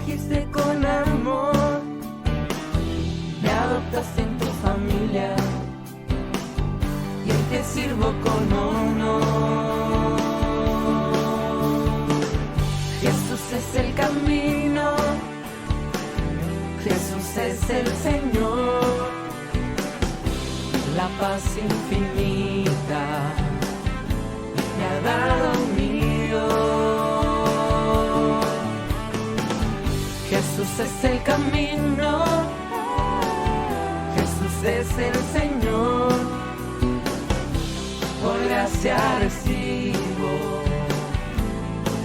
trajiste con amor, me adoptaste en tu familia y hoy te sirvo con honor. Jesús es el camino, Jesús es el Señor, la paz infinita me ha dado mi Dios. Jesús es el camino, Jesús es el Señor, por gracia recibo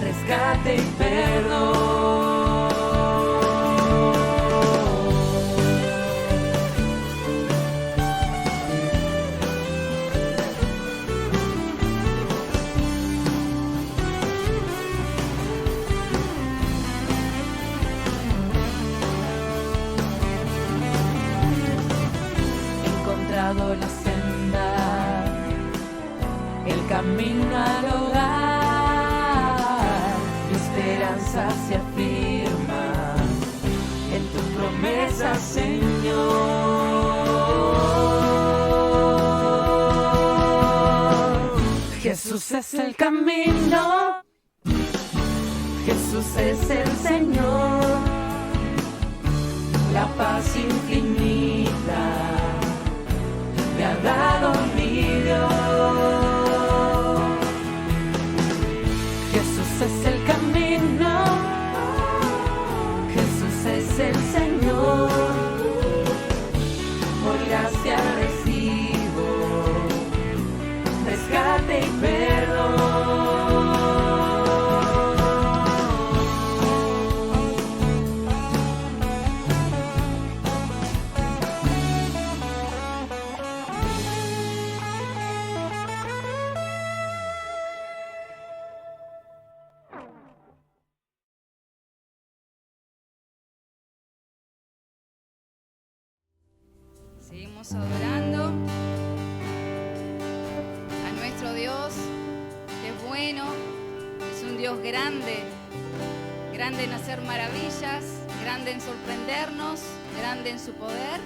rescate y perdón. La senda, el camino al hogar, mi esperanza se afirma en tu promesa, Señor. Jesús es el camino, Jesús es el Señor, la paz infinita me ha dado mi Dios. Jesús es el camino, Jesús es el Señor, por gracia recibo rescate y perdón. Seguimos adorando a nuestro Dios, que es bueno, es un Dios grande, grande en hacer maravillas, grande en sorprendernos, grande en su poder.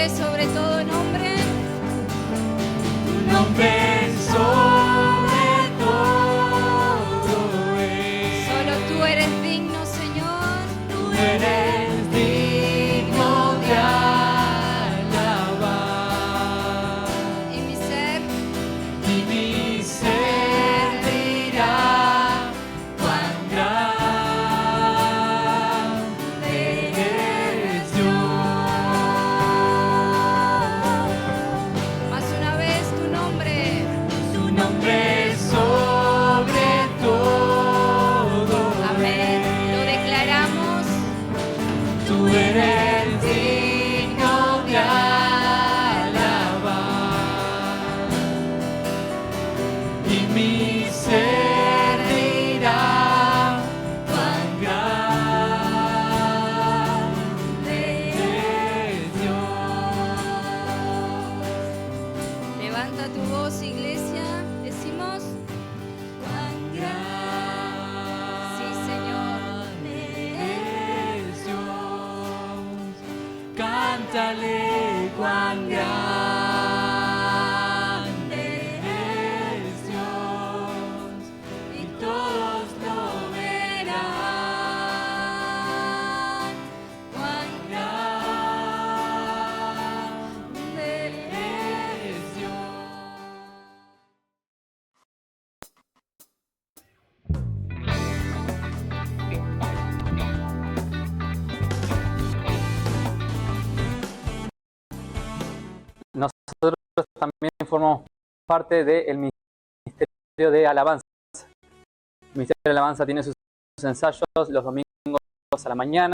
nombre sobre todo nombre. Tu nombre sobre todo es. Solo tú eres digno, Señor. Tú eres digno de alabar. Y mi ser Y mi ser dirá cuán grande eres Dios. más una vez tu nombre. Tu nombre sobre todo Amén. Lo es. declaramos. Tú eres digno de alabar. Y mi ser dirá cuán grande es Dios. Levanta tu voz, iglesia. Decimos. Cuán grande Sí, Señor. es Dios. Cántale cuán grande es Dios. Y todos lo verán. Cuán grande es Dios. Nosotros también formamos parte del Ministerio de Alabanza. El Ministerio de Alabanza tiene sus ensayos los domingos a la mañana,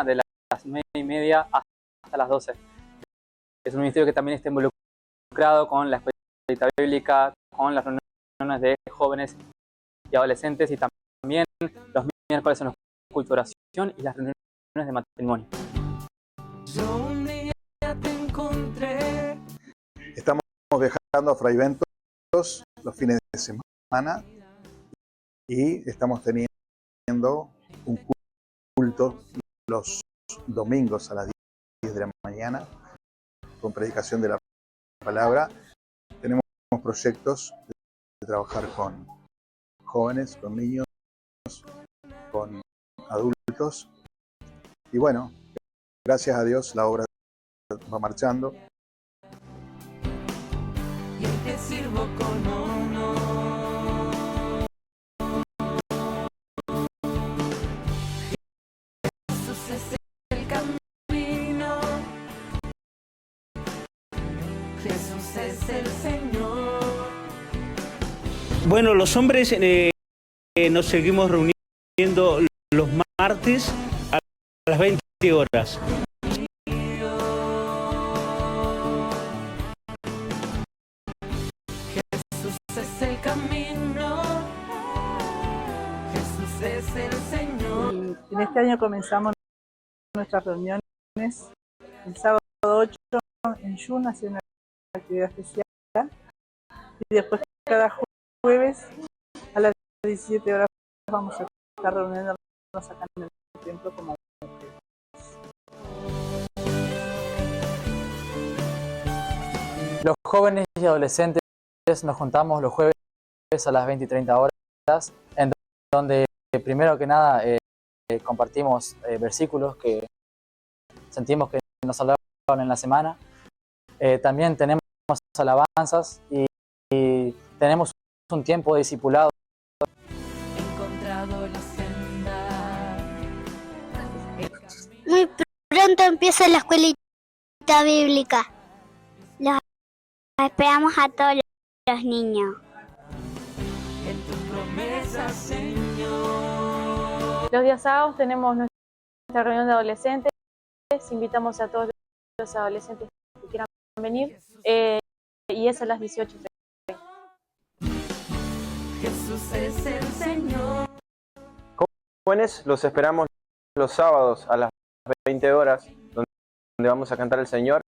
de las 9:30 hasta las 12. Es un ministerio que también está involucrado con la escuelita bíblica, con las reuniones de jóvenes y adolescentes, y también los miércoles en los cultos de oración y las reuniones de matrimonio. Yo un día te encontré. Estamos viajando a Fray Bentos los fines de semana y estamos teniendo un culto los domingos a las 10 de la mañana con predicación de la palabra. Tenemos proyectos de trabajar con jóvenes, con niños, con adultos y bueno, gracias a Dios la obra va marchando. Y te sirvo con honor. Jesús es el camino. Jesús es el Señor. Bueno, los hombres nos seguimos reuniendo los martes a las 20 horas. Jesús es el camino. Jesús es el Señor. En este año comenzamos nuestras reuniones el sábado 8 en Jun, hace una actividad especial, y después cada jueves a las 17 horas vamos a estar reuniéndonos acá en el templo como Los jóvenes y adolescentes nos juntamos los jueves a las 20 y 30 horas, en donde primero que nada compartimos versículos que sentimos que nos salvaron en la semana. También tenemos alabanzas y tenemos un tiempo de discipulado. He encontrado la senda. Muy pronto empieza la escuelita bíblica. Los esperamos a todos los niños. En tu promesa, Señor. Los días sábados tenemos nuestra reunión de adolescentes. Invitamos a todos los adolescentes que quieran venir. Y es a las 18:30. Jesús es el Señor. Jóvenes, los esperamos los sábados a las 20 horas, donde vamos a cantar al Señor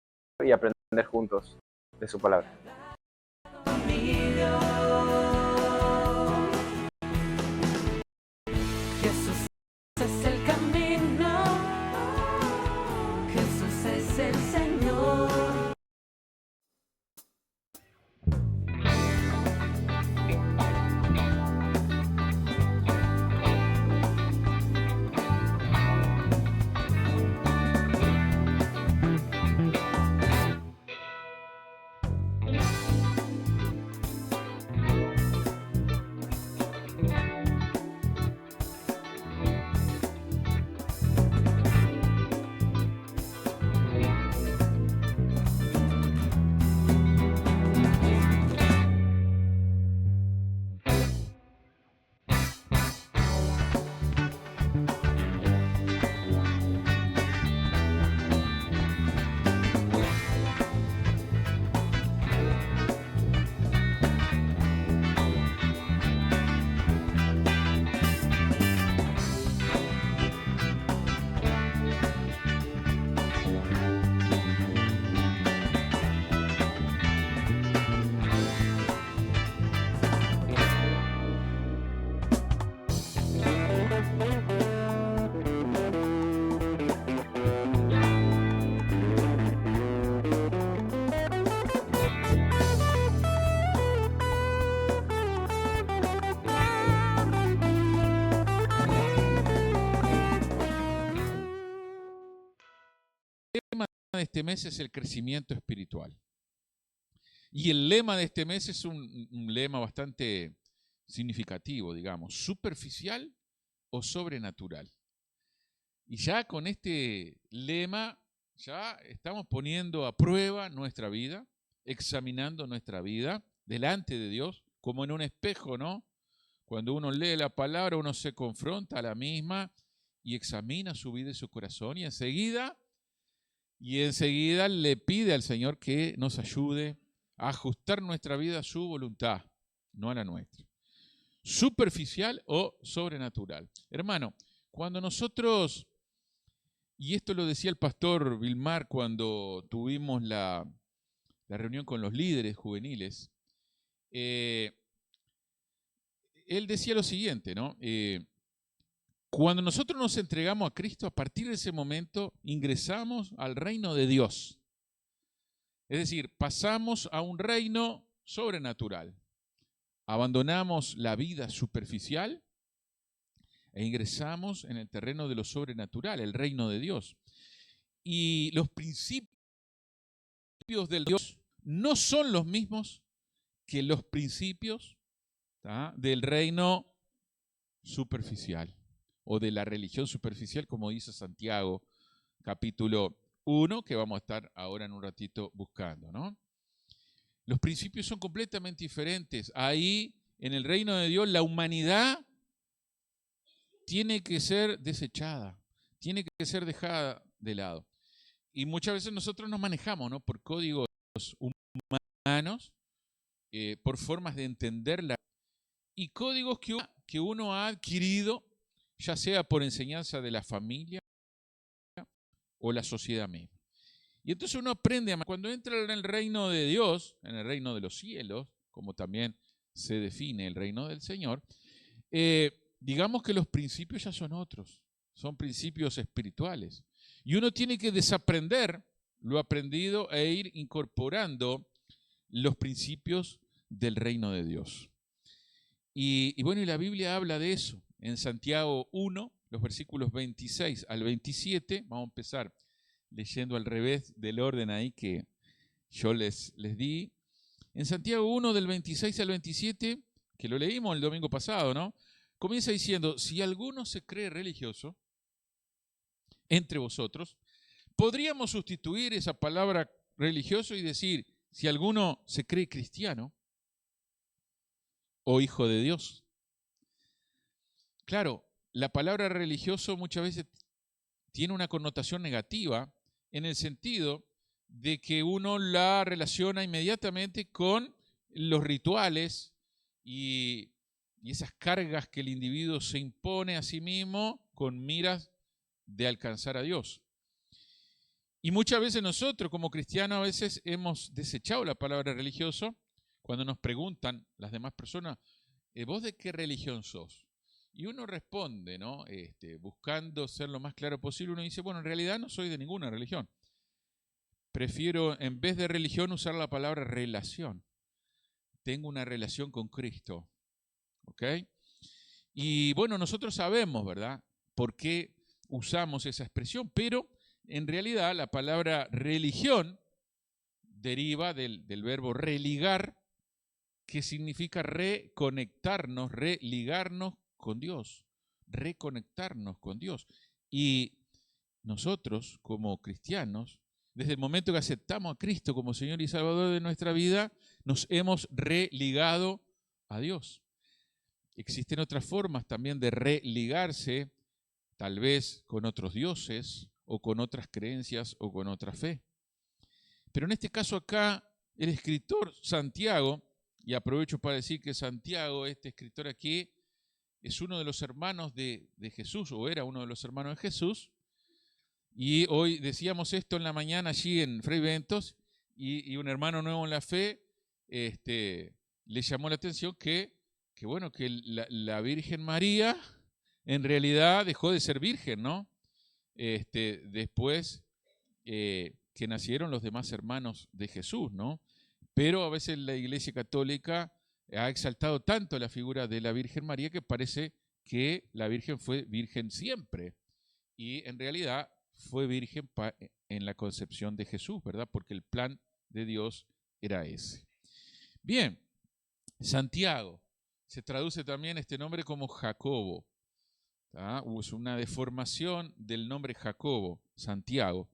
y aprender juntos de su palabra. Mi Dios. Jesús es el camino. Jesús es el Señor. de este mes es el crecimiento espiritual. Y el lema de este mes es un lema bastante significativo, digamos, superficial o sobrenatural. Y ya con este lema ya estamos poniendo a prueba nuestra vida, examinando nuestra vida delante de Dios, como en un espejo, ¿no? Cuando uno lee la palabra, uno se confronta a la misma y examina su vida y su corazón y enseguida le pide al Señor que nos ayude a ajustar nuestra vida a su voluntad, no a la nuestra. Superficial o sobrenatural. Hermano, cuando nosotros, y esto lo decía el pastor Vilmar cuando tuvimos la reunión con los líderes juveniles, él decía lo siguiente, ¿no? Cuando nosotros nos entregamos a Cristo, a partir de ese momento ingresamos al reino de Dios. Es decir, pasamos a un reino sobrenatural. Abandonamos la vida superficial e ingresamos en el terreno de lo sobrenatural, el reino de Dios. Y los principios del Dios no son los mismos que los principios del reino superficial o de la religión superficial, como dice Santiago, capítulo 1, que vamos a estar ahora en un ratito buscando, ¿no? Los principios son completamente diferentes. Ahí, en el reino de Dios, la humanidad tiene que ser desechada, tiene que ser dejada de lado. Y muchas veces nosotros nos manejamos, ¿no?, por códigos humanos, por formas de entenderla, y códigos que uno ha adquirido, ya sea por enseñanza de la familia o la sociedad misma. Y entonces uno aprende, cuando entra en el reino de Dios, en el reino de los cielos, como también se define el reino del Señor, digamos que los principios ya son otros, son principios espirituales. Y uno tiene que desaprender lo aprendido e ir incorporando los principios del reino de Dios. Y bueno, y la Biblia habla de eso. En Santiago 1, los versículos 26 al 27, vamos a empezar leyendo al revés del orden ahí que yo les di. En Santiago 1, del 26 al 27, que lo leímos el domingo pasado, ¿no?, comienza diciendo: si alguno se cree religioso entre vosotros, podríamos sustituir esa palabra religioso y decir, si alguno se cree cristiano o hijo de Dios. Claro, la palabra religioso muchas veces tiene una connotación negativa en el sentido de que uno la relaciona inmediatamente con los rituales y esas cargas que el individuo se impone a sí mismo con miras de alcanzar a Dios. Y muchas veces nosotros como cristianos a veces hemos desechado la palabra religioso cuando nos preguntan las demás personas, ¿vos de qué religión sos? Y uno responde, ¿no?, buscando ser lo más claro posible, uno dice, bueno, en realidad no soy de ninguna religión. Prefiero, en vez de religión, usar la palabra relación. Tengo una relación con Cristo. ¿Ok? Y bueno, nosotros sabemos, ¿verdad?, por qué usamos esa expresión, pero en realidad la palabra religión deriva del verbo religar, que significa reconectarnos, religarnos con Dios, reconectarnos con Dios. Y nosotros, como cristianos, desde el momento que aceptamos a Cristo como Señor y Salvador de nuestra vida, nos hemos religado a Dios. Existen otras formas también de religarse, tal vez con otros dioses, o con otras creencias, o con otra fe. Pero en este caso acá, el escritor Santiago, y aprovecho para decir que Santiago, este escritor aquí, es uno de los hermanos de Jesús, o era uno de los hermanos de Jesús, y hoy decíamos esto en la mañana allí en Fray Ventos, y un hermano nuevo en la fe le llamó la atención que la Virgen María en realidad dejó de ser virgen, ¿no? Después que nacieron los demás hermanos de Jesús, ¿no? Pero a veces la Iglesia Católica ha exaltado tanto la figura de la Virgen María que parece que la Virgen fue virgen siempre. Y en realidad fue virgen en la concepción de Jesús, ¿verdad? Porque el plan de Dios era ese. Bien, Santiago, se traduce también este nombre como Jacobo. Es una deformación del nombre Jacobo, Santiago.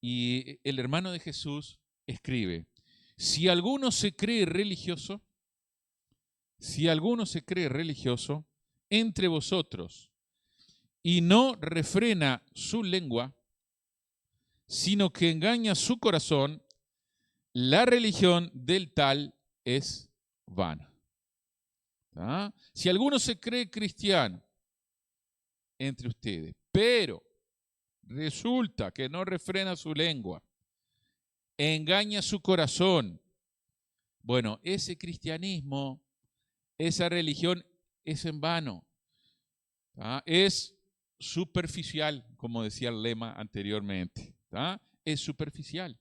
Y el hermano de Jesús escribe, si alguno se cree religioso entre vosotros y no refrena su lengua, sino que engaña su corazón, la religión del tal es vana. Si alguno se cree cristiano entre ustedes, pero resulta que no refrena su lengua, engaña su corazón, bueno, ese cristianismo, esa religión es en vano, es superficial, como decía el lema anteriormente, es superficial.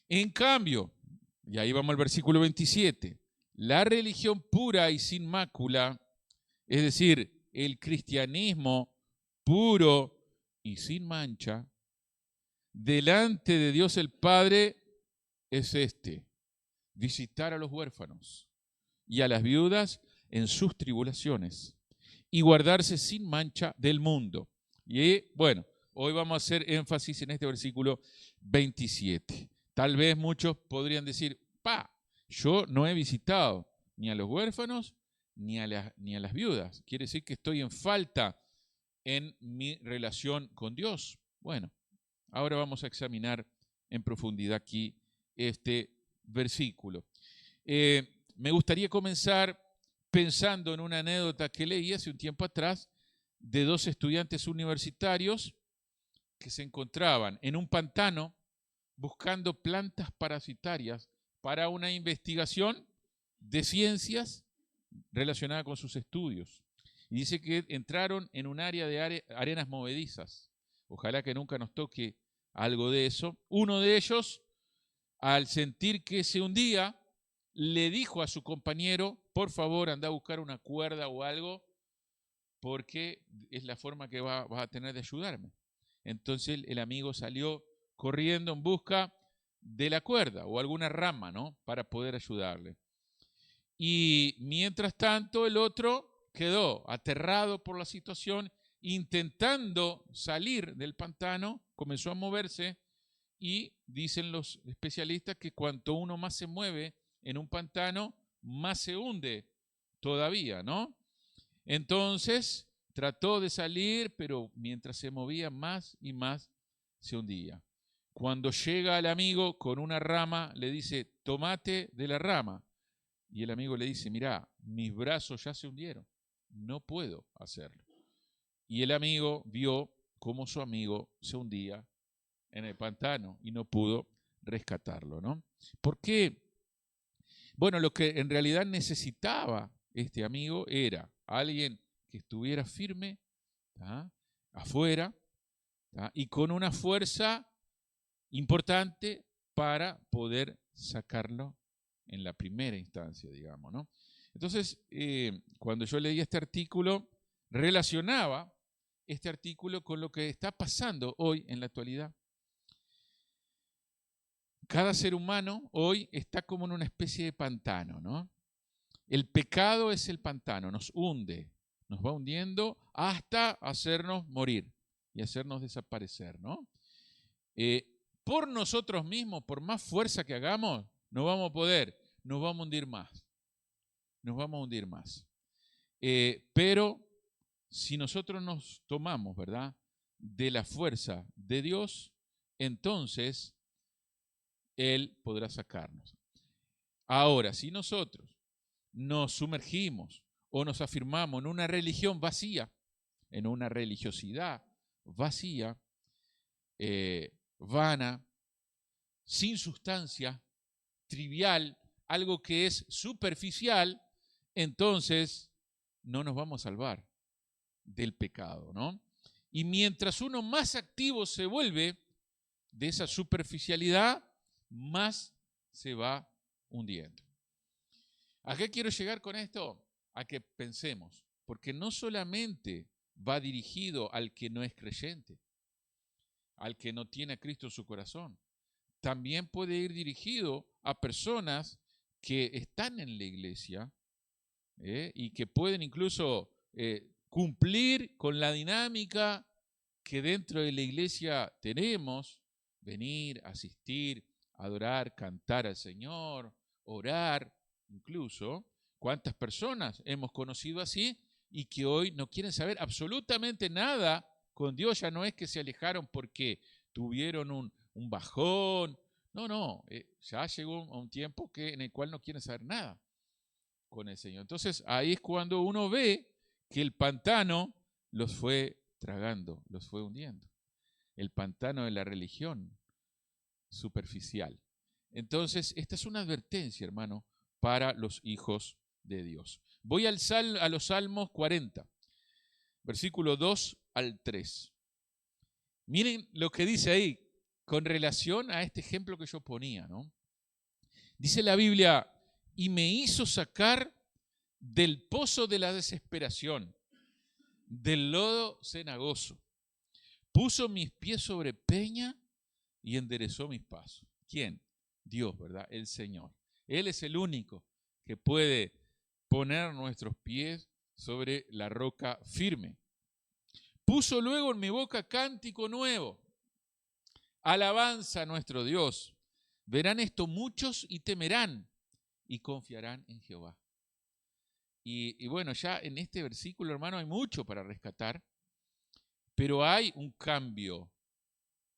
En cambio, y ahí vamos al versículo 27, la religión pura y sin mácula, es decir, el cristianismo puro y sin mancha, delante de Dios el Padre es visitar a los huérfanos y a las viudas en sus tribulaciones y guardarse sin mancha del mundo. Y bueno, hoy vamos a hacer énfasis en este versículo 27. Tal vez muchos podrían decir, yo no he visitado ni a los huérfanos ni a las viudas. Quiere decir que estoy en falta en mi relación con Dios. Bueno, ahora vamos a examinar en profundidad aquí este versículo. Me gustaría comenzar pensando en una anécdota que leí hace un tiempo atrás de dos estudiantes universitarios que se encontraban en un pantano buscando plantas parasitarias para una investigación de ciencias relacionada con sus estudios. Y dice que entraron en un área de arenas movedizas. Ojalá que nunca nos toque algo de eso. Uno de ellos, al sentir que se hundía, le dijo a su compañero, por favor, anda a buscar una cuerda o algo, porque es la forma que vas a tener de ayudarme. Entonces el amigo salió corriendo en busca de la cuerda o alguna rama, ¿no?, para poder ayudarle. Y mientras tanto el otro quedó aterrado por la situación, intentando salir del pantano, comenzó a moverse y dicen los especialistas que cuanto uno más se mueve en un pantano, más se hunde todavía, ¿no? Entonces trató de salir, pero mientras se movía más y más se hundía. Cuando llega el amigo con una rama, le dice, tomate de la rama. Y el amigo le dice, mirá, mis brazos ya se hundieron, no puedo hacerlo. Y el amigo vio cómo su amigo se hundía en el pantano y no pudo rescatarlo, ¿no? ¿Por qué? Bueno, lo que en realidad necesitaba este amigo era alguien que estuviera firme, afuera, y con una fuerza importante para poder sacarlo en la primera instancia, digamos, ¿no? Entonces, cuando yo leí este artículo, relacionaba este artículo con lo que está pasando hoy en la actualidad. Cada ser humano hoy está como en una especie de pantano, ¿no? El pecado es el pantano, nos hunde, nos va hundiendo hasta hacernos morir y hacernos desaparecer, ¿no? Por nosotros mismos, por más fuerza que hagamos, no vamos a poder, nos vamos a hundir más. Nos vamos a hundir más. Pero si nosotros nos tomamos, ¿verdad?, de la fuerza de Dios, entonces Él podrá sacarnos. Ahora, si nosotros nos sumergimos o nos afirmamos en una religión vacía, en una religiosidad vacía, vana, sin sustancia, trivial, algo que es superficial, entonces no nos vamos a salvar del pecado, ¿no? Y mientras uno más activo se vuelve de esa superficialidad, más se va hundiendo. ¿A qué quiero llegar con esto? A que pensemos, porque no solamente va dirigido al que no es creyente, al que no tiene a Cristo en su corazón. También puede ir dirigido a personas que están en la iglesia y que pueden incluso cumplir con la dinámica que dentro de la iglesia tenemos: venir, asistir, adorar, cantar al Señor, orar, incluso. ¿Cuántas personas hemos conocido así y que hoy no quieren saber absolutamente nada con Dios? Ya no es que se alejaron porque tuvieron un bajón. No, ya llegó a un tiempo en el cual no quieren saber nada con el Señor. Entonces ahí es cuando uno ve que el pantano los fue tragando, los fue hundiendo. El pantano de la religión superficial. Entonces, esta es una advertencia, hermano, para los hijos de Dios. Voy a los Salmos 40, versículo 2 al 3. Miren lo que dice ahí con relación a este ejemplo que yo ponía, ¿no? Dice la Biblia: y me hizo sacar del pozo de la desesperación, del lodo cenagoso. Puso mis pies sobre peña y enderezó mis pasos. ¿Quién? Dios, ¿verdad? El Señor. Él es el único que puede poner nuestros pies sobre la roca firme. Puso luego en mi boca cántico nuevo, alabanza a nuestro Dios. Verán esto muchos y temerán y confiarán en Jehová. Y bueno, ya en este versículo, hermano, hay mucho para rescatar, pero hay un cambio,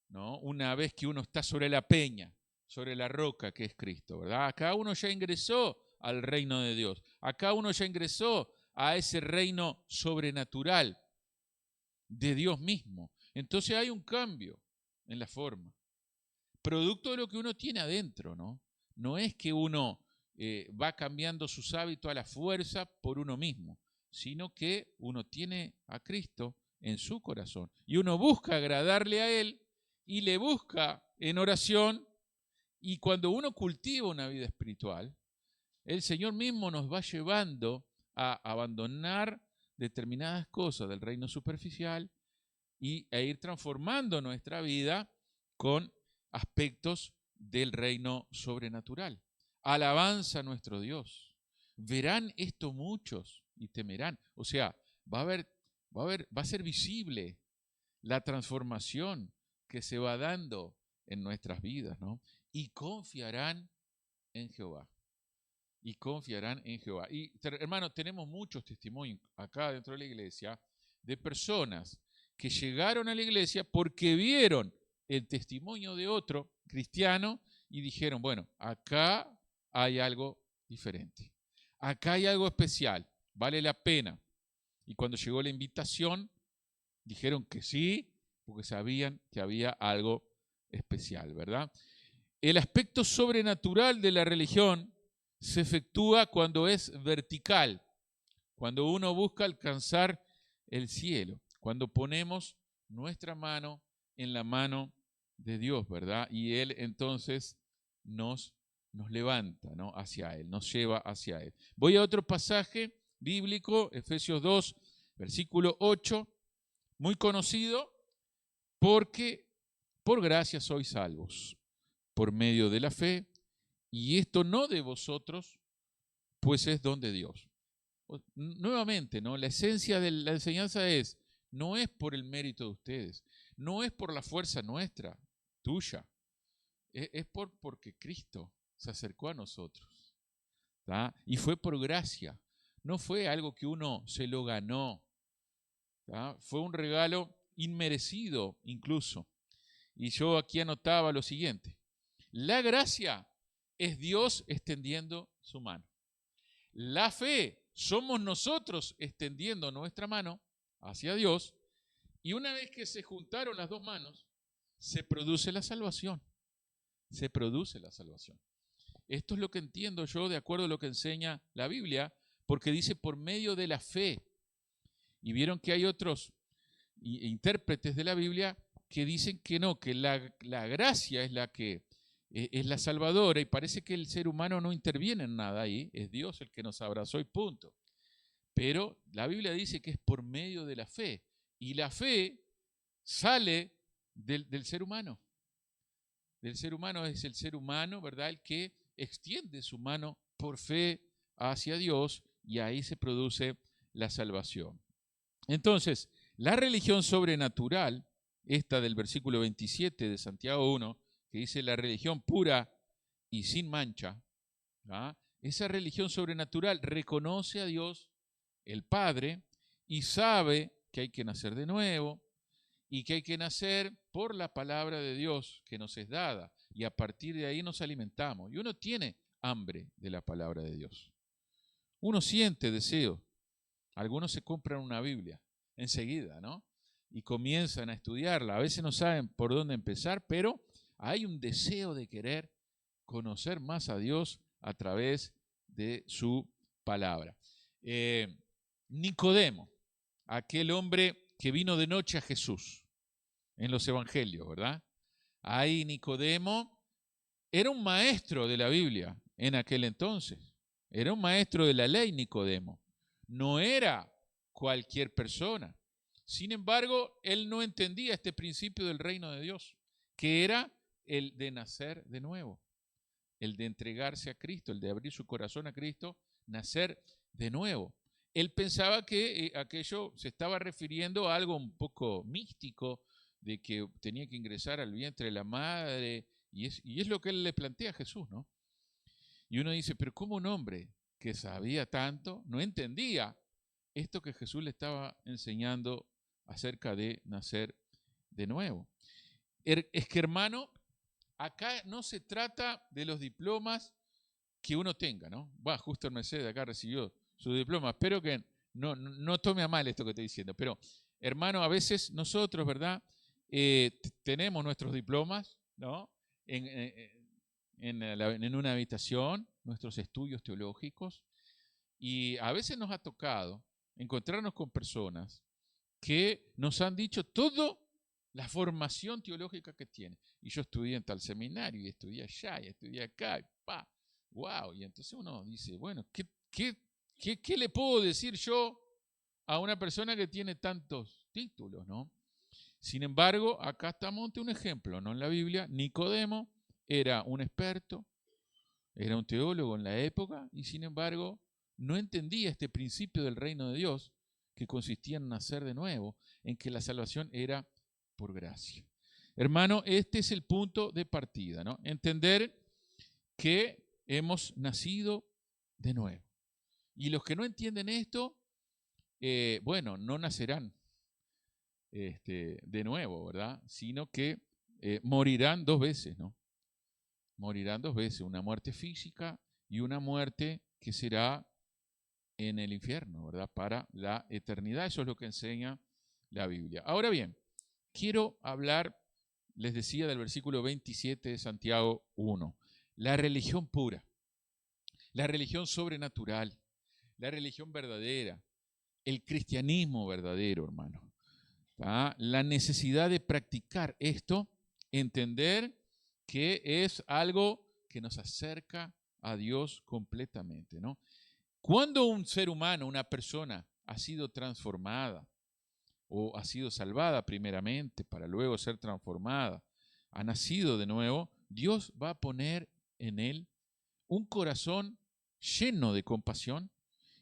¿no? Una vez que uno está sobre la peña, sobre la roca que es Cristo, ¿verdad? Acá uno ya ingresó al reino de Dios. Acá uno ya ingresó a ese reino sobrenatural de Dios mismo. Entonces hay un cambio en la forma, producto de lo que uno tiene adentro, ¿no? No es que uno va cambiando sus hábitos a la fuerza por uno mismo, sino que uno tiene a Cristo en su corazón y uno busca agradarle a Él y le busca en oración. Y cuando uno cultiva una vida espiritual, el Señor mismo nos va llevando a abandonar determinadas cosas del reino superficial e ir transformando nuestra vida con aspectos del reino sobrenatural. Alabanza a nuestro Dios. Verán esto muchos y temerán. O sea, va a ser visible la transformación que se va dando en nuestras vidas, ¿no? Y confiarán en Jehová. Y confiarán en Jehová. Y hermano, tenemos muchos testimonios acá dentro de la iglesia de personas que llegaron a la iglesia porque vieron el testimonio de otro cristiano y dijeron: bueno, acá hay algo diferente. Acá hay algo especial. Vale la pena. Y cuando llegó la invitación, dijeron que sí, porque sabían que había algo especial, ¿verdad? El aspecto sobrenatural de la religión se efectúa cuando es vertical, cuando uno busca alcanzar el cielo, cuando ponemos nuestra mano en la mano de Dios, ¿verdad? Y Él entonces nos levanta, ¿no? Hacia Él, nos lleva hacia Él. Voy a otro pasaje bíblico, Efesios 2, versículo 8, muy conocido, porque por gracia sois salvos, por medio de la fe, y esto no de vosotros, pues es don de Dios. Nuevamente, ¿no? La esencia de la enseñanza no es por el mérito de ustedes, no es por la fuerza nuestra, tuya, es porque Cristo se acercó a nosotros, ¿tá? Y fue por gracia, no fue algo que uno se lo ganó, ¿tá? Fue un regalo inmerecido incluso. Y yo aquí anotaba lo siguiente: la gracia es Dios extendiendo su mano. La fe somos nosotros extendiendo nuestra mano hacia Dios, y una vez que se juntaron las dos manos, se produce la salvación. Se produce la salvación. Esto es lo que entiendo yo de acuerdo a lo que enseña la Biblia, porque dice por medio de la fe. Y vieron que hay otros intérpretes de la Biblia que dicen que no, que la gracia es la que es la salvadora, y parece que el ser humano no interviene en nada ahí, es Dios el que nos abrazó y punto. Pero la Biblia dice que es por medio de la fe, y la fe sale del ser humano. Del ser humano es el ser humano, ¿verdad? El que extiende su mano por fe hacia Dios y ahí se produce la salvación. Entonces, la religión sobrenatural, esta del versículo 27 de Santiago 1, que dice la religión pura y sin mancha, ¿ah? Esa religión sobrenatural reconoce a Dios, el Padre, y sabe que hay que nacer de nuevo y que hay que nacer por la palabra de Dios que nos es dada y a partir de ahí nos alimentamos. Y uno tiene hambre de la palabra de Dios. Uno siente deseo. Algunos se compran una Biblia enseguida, ¿no? Y comienzan a estudiarla. A veces no saben por dónde empezar, pero hay un deseo de querer conocer más a Dios a través de su palabra. Nicodemo, aquel hombre que vino de noche a Jesús en los evangelios, ¿verdad? Ahí Nicodemo era un maestro de la Biblia en aquel entonces. Era un maestro de la ley, Nicodemo. No era cualquier persona. Sin embargo, él no entendía este principio del reino de Dios, que era el de nacer de nuevo, el de entregarse a Cristo, el de abrir su corazón a Cristo, nacer de nuevo. Él pensaba que aquello se estaba refiriendo a algo un poco místico, de que tenía que ingresar al vientre de la madre, y es lo que él le plantea a Jesús, ¿no? Y uno dice, pero ¿cómo un hombre que sabía tanto no entendía esto que Jesús le estaba enseñando acerca de nacer de nuevo? Es que, hermano, acá no se trata de los diplomas que uno tenga, ¿no? Justo el Mercedes acá recibió su diploma. Espero que no tome a mal esto que estoy diciendo, pero, hermano, a veces nosotros, ¿verdad? Tenemos nuestros diplomas, ¿no? En una habitación, nuestros estudios teológicos, y a veces nos ha tocado encontrarnos con personas que nos han dicho toda la formación teológica que tienen. Y yo estudié en tal seminario, y estudié allá, y estudié acá, y wow. Y entonces uno dice, bueno, ¿qué le puedo decir yo a una persona que tiene tantos títulos, ¿no? Sin embargo, acá estamos ante un ejemplo, ¿no? En la Biblia, Nicodemo era un experto, era un teólogo en la época, y sin embargo, no entendía este principio del reino de Dios, que consistía en nacer de nuevo, en que la salvación era por gracia. Hermano, este es el punto de partida, ¿no? Entender que hemos nacido de nuevo. Y los que no entienden esto, bueno, no nacerán de nuevo, ¿verdad? Sino que morirán dos veces, ¿no? Morirán dos veces, una muerte física y una muerte que será en el infierno, ¿verdad? Para la eternidad. Eso es lo que enseña la Biblia. Ahora bien, quiero hablar, les decía, del versículo 27 de Santiago 1. La religión pura, la religión sobrenatural, la religión verdadera, el cristianismo verdadero, hermano. ¿Ah? La necesidad de practicar esto, entender que es algo que nos acerca a Dios completamente, ¿no? Cuando un ser humano, una persona, ha sido transformada o ha sido salvada primeramente para luego ser transformada, ha nacido de nuevo, Dios va a poner en él un corazón lleno de compasión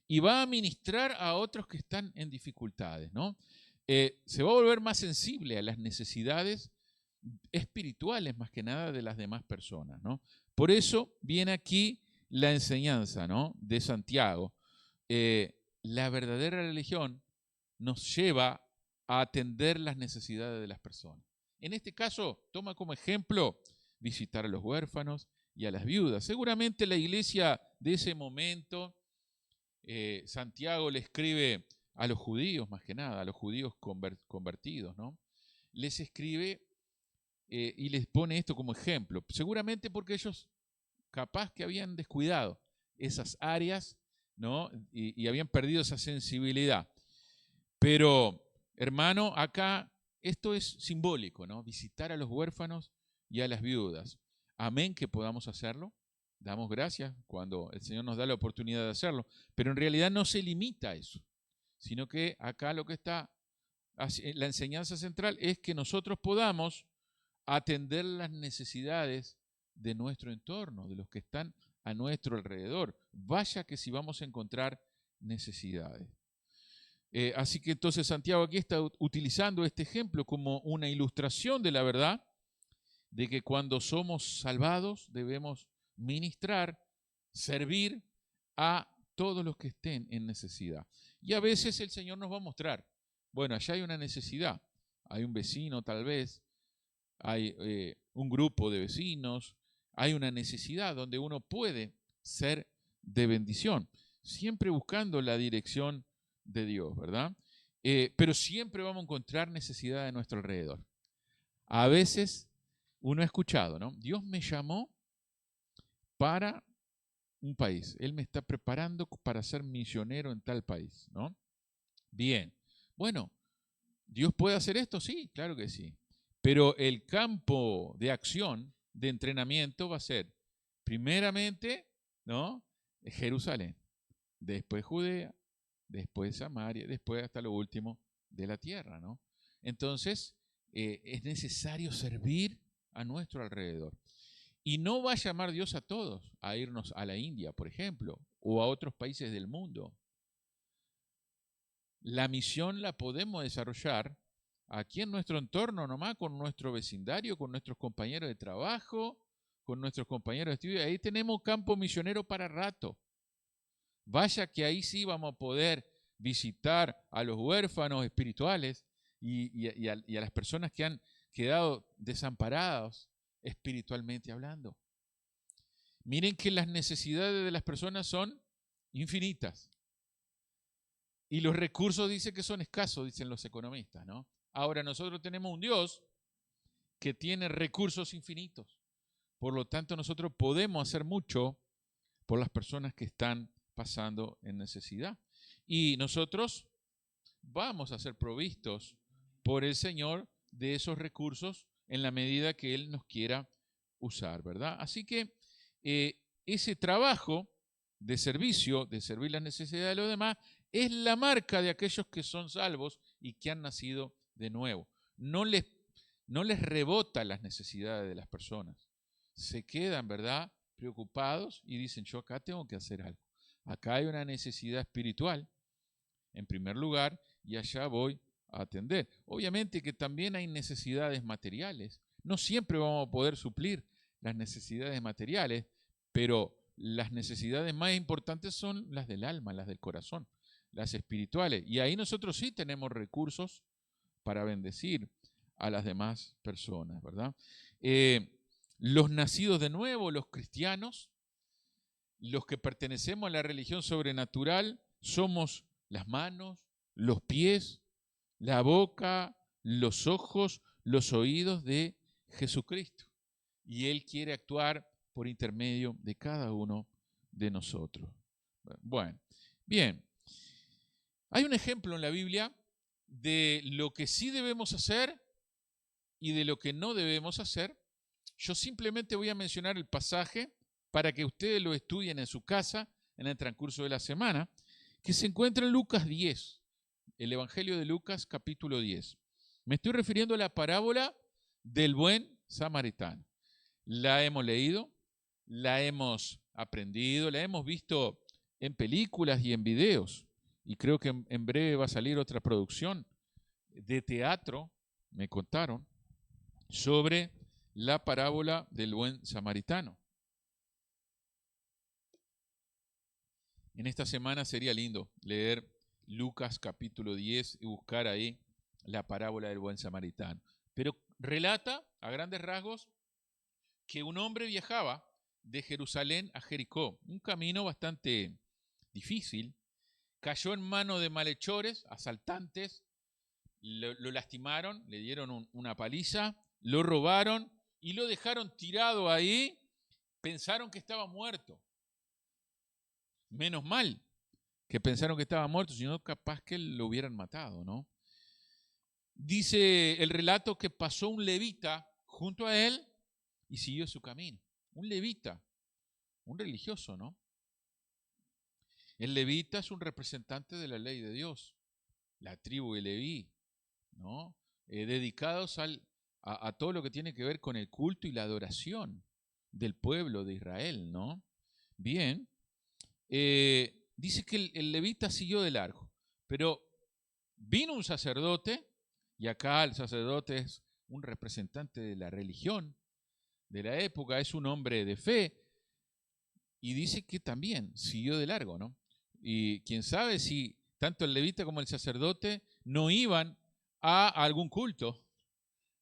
y va a ministrar a otros que están en dificultades, ¿no? Se va a volver más sensible a las necesidades espirituales más que nada de las demás personas, ¿no? Por eso viene aquí la enseñanza, ¿no? De Santiago. La verdadera religión nos lleva a atender las necesidades de las personas. En este caso, toma como ejemplo visitar a los huérfanos y a las viudas. Seguramente la iglesia de ese momento, Santiago le escribe a los judíos, más que nada, a los judíos convertidos, ¿no? Les escribe y les pone esto como ejemplo, seguramente porque ellos capaz que habían descuidado esas áreas, ¿no? Y habían perdido esa sensibilidad. Pero, hermano, acá esto es simbólico, ¿no? Visitar a los huérfanos y a las viudas. Amén que podamos hacerlo. Damos gracias cuando el Señor nos da la oportunidad de hacerlo. Pero en realidad no se limita a eso, sino que acá lo que está la enseñanza central es que nosotros podamos atender las necesidades de nuestro entorno, de los que están a nuestro alrededor. Vaya que si vamos a encontrar necesidades. Así que entonces Santiago aquí está utilizando este ejemplo como una ilustración de la verdad, de que cuando somos salvados debemos ministrar, servir a todos los que estén en necesidad. Y a veces el Señor nos va a mostrar, bueno, allá hay una necesidad, hay un vecino tal vez, hay un grupo de vecinos, hay una necesidad donde uno puede ser de bendición, siempre buscando la dirección de Dios, ¿verdad? Pero siempre vamos a encontrar necesidad a nuestro alrededor. A veces uno ha escuchado, ¿no? Dios me llamó para un país. Él me está preparando para ser misionero en tal país, ¿no? Bien. Bueno, ¿Dios puede hacer esto? Sí, claro que sí. Pero el campo de acción, de entrenamiento va a ser, primeramente, ¿no? Jerusalén, después Judea, después Samaria, después hasta lo último de la tierra, ¿no? Entonces, es necesario servir a nuestro alrededor. Y no va a llamar Dios a todos a irnos a la India, por ejemplo, o a otros países del mundo. La misión la podemos desarrollar aquí en nuestro entorno nomás, con nuestro vecindario, con nuestros compañeros de trabajo, con nuestros compañeros de estudio. Ahí tenemos campo misionero para rato. Vaya que ahí sí vamos a poder visitar a los huérfanos espirituales y a las personas que han quedado desamparados espiritualmente hablando. Miren que las necesidades de las personas son infinitas. Y los recursos dicen que son escasos, dicen los economistas, ¿no? Ahora nosotros tenemos un Dios que tiene recursos infinitos. Por lo tanto, nosotros podemos hacer mucho por las personas que están pasando en necesidad. Y nosotros vamos a ser provistos por el Señor de esos recursos en la medida que Él nos quiera usar, ¿verdad? Así que ese trabajo de servicio, de servir las necesidades de los demás, es la marca de aquellos que son salvos y que han nacido de nuevo. No les rebota las necesidades de las personas. Se quedan, ¿verdad?, preocupados y dicen, yo acá tengo que hacer algo. Acá hay una necesidad espiritual, en primer lugar, y allá voy a atender. Obviamente que también hay necesidades materiales. No siempre vamos a poder suplir las necesidades materiales, pero las necesidades más importantes son las del alma, las del corazón, las espirituales. Y ahí nosotros sí tenemos recursos para bendecir a las demás personas, ¿verdad? Los nacidos de nuevo, los cristianos, los que pertenecemos a la religión sobrenatural, somos las manos, los pies, la boca, los ojos, los oídos de Jesucristo. Y Él quiere actuar por intermedio de cada uno de nosotros. Bueno, bien. Hay un ejemplo en la Biblia de lo que sí debemos hacer y de lo que no debemos hacer. Yo simplemente voy a mencionar el pasaje para que ustedes lo estudien en su casa en el transcurso de la semana, que se encuentra en Lucas 10, el Evangelio de Lucas capítulo 10. Me estoy refiriendo a la parábola del buen samaritano. La hemos leído, la hemos aprendido, la hemos visto en películas y en videos. Y creo que en breve va a salir otra producción de teatro, me contaron, sobre la parábola del buen samaritano. En esta semana sería lindo leer Lucas capítulo 10 y buscar ahí la parábola del buen samaritano. Pero relata a grandes rasgos que un hombre viajaba de Jerusalén a Jericó, un camino bastante difícil. Cayó en manos de malhechores, asaltantes, lo lastimaron, le dieron una paliza, lo robaron y lo dejaron tirado ahí. Pensaron que estaba muerto. Menos mal que pensaron que estaba muerto, sino capaz que lo hubieran matado, ¿no? Dice el relato que pasó un levita junto a él y siguió su camino. Un levita, un religioso, ¿no? El levita es un representante de la ley de Dios, la tribu de Leví, ¿no? Dedicados a todo lo que tiene que ver con el culto y la adoración del pueblo de Israel, ¿no? Bien, dice que el levita siguió de largo, pero vino un sacerdote, y acá el sacerdote es un representante de la religión de la época, es un hombre de fe, y dice que también siguió de largo, ¿no? Y quién sabe si tanto el levita como el sacerdote no iban a algún culto,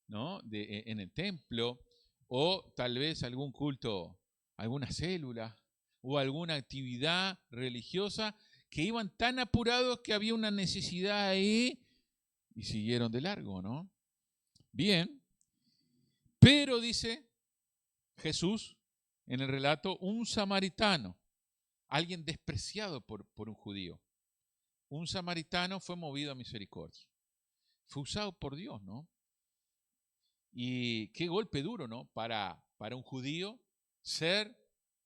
¿no? En el templo, o tal vez algún culto, alguna célula, o alguna actividad religiosa, que iban tan apurados que había una necesidad ahí y siguieron de largo, ¿no? Bien, pero dice Jesús en el relato, un samaritano, alguien despreciado por un judío. Un samaritano fue movido a misericordia. Fue usado por Dios, ¿no? Y qué golpe duro, ¿no? Para un judío ser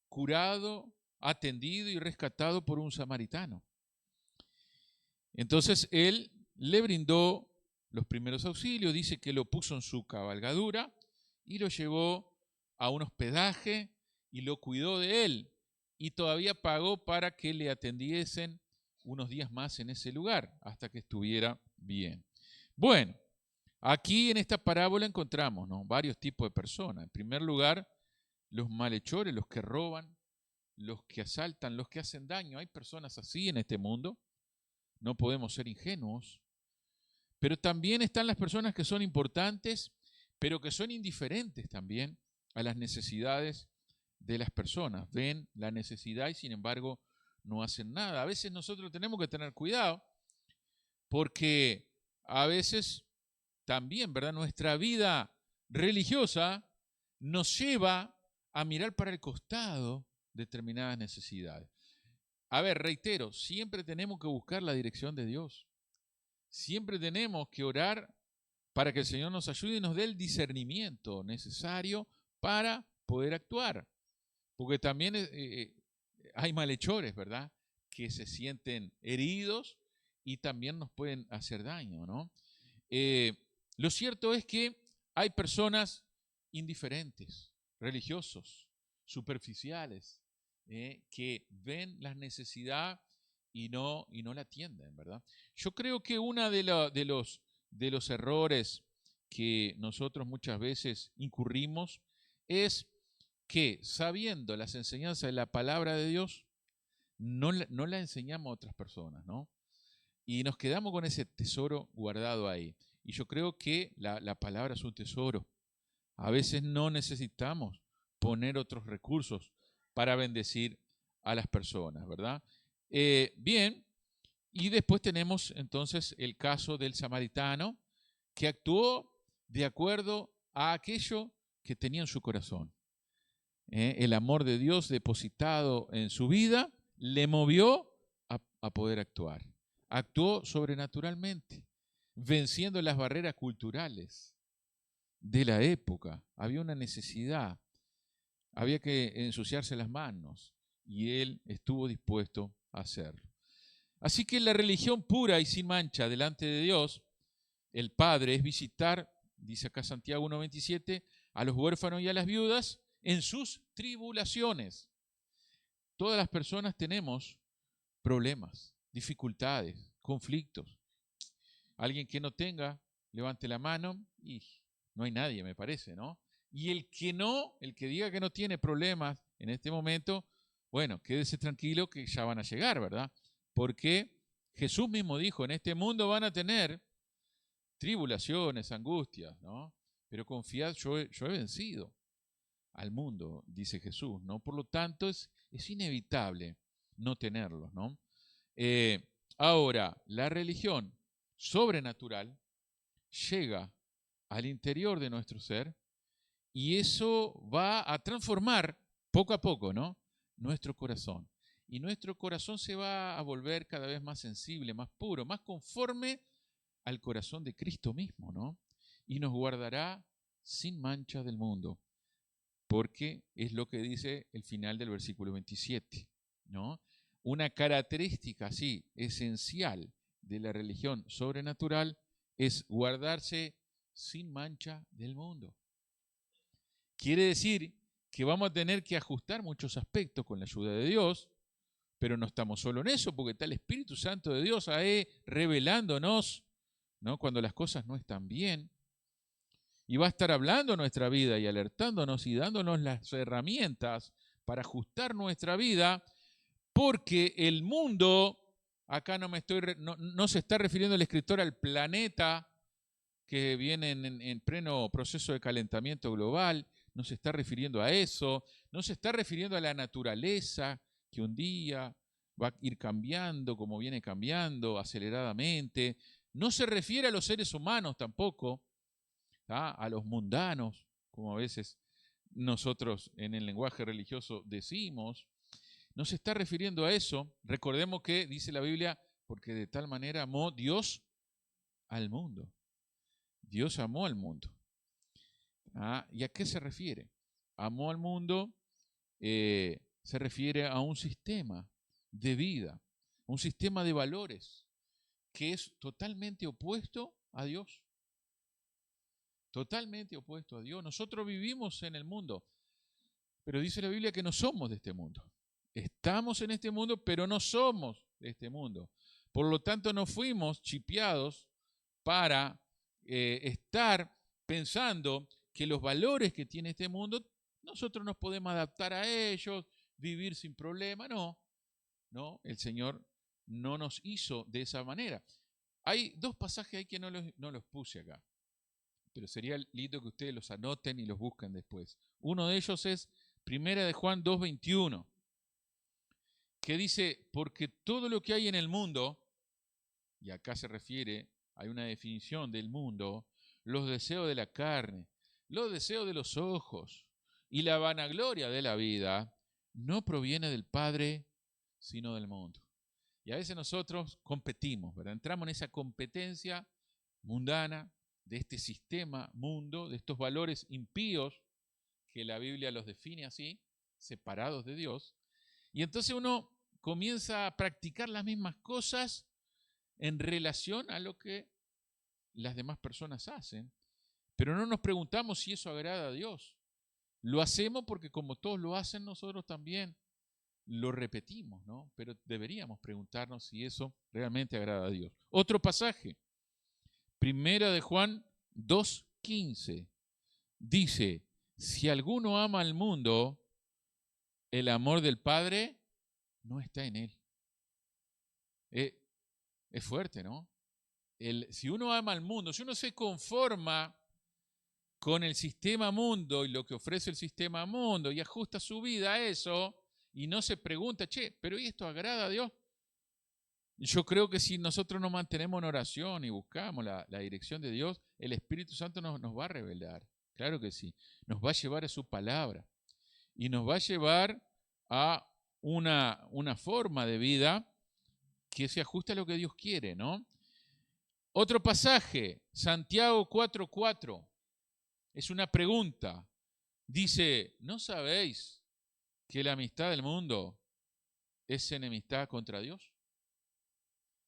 curado, atendido y rescatado por un samaritano. Entonces él le brindó los primeros auxilios, dice que lo puso en su cabalgadura y lo llevó a un hospedaje y lo cuidó de él. Y todavía pagó para que le atendiesen unos días más en ese lugar, hasta que estuviera bien. Bueno, aquí en esta parábola encontramos, ¿no?, varios tipos de personas. En primer lugar, los malhechores, los que roban, los que asaltan, los que hacen daño. Hay personas así en este mundo, no podemos ser ingenuos. Pero también están las personas que son importantes, pero que son indiferentes también a las necesidades de las personas. Ven la necesidad y sin embargo no hacen nada. A veces nosotros tenemos que tener cuidado porque a veces también, ¿verdad?, nuestra vida religiosa nos lleva a mirar para el costado determinadas necesidades. A ver, reitero, siempre tenemos que buscar la dirección de Dios. Siempre tenemos que orar para que el Señor nos ayude y nos dé el discernimiento necesario para poder actuar. Porque también hay malhechores, ¿verdad?, que se sienten heridos y también nos pueden hacer daño, ¿no? Lo cierto es que hay personas indiferentes, religiosos, superficiales, que ven la necesidad y no la atienden, ¿verdad? Yo creo que uno de los errores que nosotros muchas veces incurrimos es que, sabiendo las enseñanzas de la palabra de Dios, no la enseñamos a otras personas, ¿no? Y nos quedamos con ese tesoro guardado ahí. Y yo creo que la palabra es un tesoro. A veces no necesitamos poner otros recursos para bendecir a las personas, ¿verdad? Bien, y después tenemos entonces el caso del samaritano, que actuó de acuerdo a aquello que tenía en su corazón. El amor de Dios depositado en su vida le movió a poder actuar. Actuó sobrenaturalmente, venciendo las barreras culturales de la época. Había una necesidad, había que ensuciarse las manos y él estuvo dispuesto a hacerlo. Así que la religión pura y sin mancha delante de Dios, el Padre, es visitar, dice acá Santiago 1:27, a los huérfanos y a las viudas en sus tribulaciones. Todas las personas tenemos problemas, dificultades, conflictos. Alguien que no tenga, levante la mano y no hay nadie, me parece, ¿no? Y el que diga que no tiene problemas en este momento, bueno, quédese tranquilo que ya van a llegar, ¿verdad? Porque Jesús mismo dijo, en este mundo van a tener tribulaciones, angustias, ¿no? Pero confiad, yo he vencido al mundo, dice Jesús, ¿no? Por lo tanto, es inevitable no tenerlos, ¿no? Ahora, la religión sobrenatural llega al interior de nuestro ser y eso va a transformar poco a poco, ¿no?, nuestro corazón. Y nuestro corazón se va a volver cada vez más sensible, más puro, más conforme al corazón de Cristo mismo, ¿no? Y nos guardará sin mancha del mundo, porque es lo que dice el final del versículo 27, ¿no? Una característica así esencial de la religión sobrenatural es guardarse sin mancha del mundo. Quiere decir que vamos a tener que ajustar muchos aspectos con la ayuda de Dios, pero no estamos solo en eso, porque está el Espíritu Santo de Dios ahí revelándonos, ¿no?, cuando las cosas no están bien. Y va a estar hablando nuestra vida y alertándonos y dándonos las herramientas para ajustar nuestra vida, porque el mundo, acá no se está refiriendo el escritor al planeta que viene en pleno proceso de calentamiento global, no se está refiriendo a eso, no se está refiriendo a la naturaleza que un día va a ir cambiando como viene cambiando aceleradamente, no se refiere a los seres humanos tampoco, a los mundanos, como a veces nosotros en el lenguaje religioso decimos, no se está refiriendo a eso. Recordemos que dice la Biblia, porque de tal manera amó Dios al mundo. Dios amó al mundo. ¿Y a qué se refiere? Amó al mundo, se refiere a un sistema de vida, un sistema de valores que es totalmente opuesto a Dios. Totalmente opuesto a Dios. Nosotros vivimos en el mundo, pero dice la Biblia que no somos de este mundo. Estamos en este mundo, pero no somos de este mundo. Por lo tanto, no fuimos chipeados para estar pensando que los valores que tiene este mundo, nosotros nos podemos adaptar a ellos, vivir sin problema. No, el Señor no nos hizo de esa manera. Hay dos pasajes ahí que no los puse acá, pero sería lindo que ustedes los anoten y los busquen después. Uno de ellos es 1 de Juan 2:21, que dice, porque todo lo que hay en el mundo, y acá se refiere, hay una definición del mundo, los deseos de la carne, los deseos de los ojos y la vanagloria de la vida, no proviene del Padre, sino del mundo. Y a veces nosotros competimos, ¿verdad? Entramos en esa competencia mundana, de este sistema mundo, de estos valores impíos, que la Biblia los define así, separados de Dios, y entonces uno comienza a practicar las mismas cosas en relación a lo que las demás personas hacen, pero no nos preguntamos si eso agrada a Dios. Lo hacemos porque como todos lo hacen, nosotros también lo repetimos, ¿no? Pero deberíamos preguntarnos si eso realmente agrada a Dios. Otro pasaje, 1 de Juan 2:15, dice, si alguno ama al mundo, el amor del Padre no está en él. Es fuerte, ¿no? Si uno ama al mundo, si uno se conforma con el sistema mundo y lo que ofrece el sistema mundo y ajusta su vida a eso y no se pregunta, pero ¿y esto agrada a Dios? Yo creo que si nosotros nos mantenemos en oración y buscamos la dirección de Dios, el Espíritu Santo nos va a revelar. Claro que sí. Nos va a llevar a su palabra y nos va a llevar a una forma de vida que se ajuste a lo que Dios quiere, ¿no? Otro pasaje, Santiago 4:4, es una pregunta. Dice, ¿no sabéis que la amistad del mundo es enemistad contra Dios?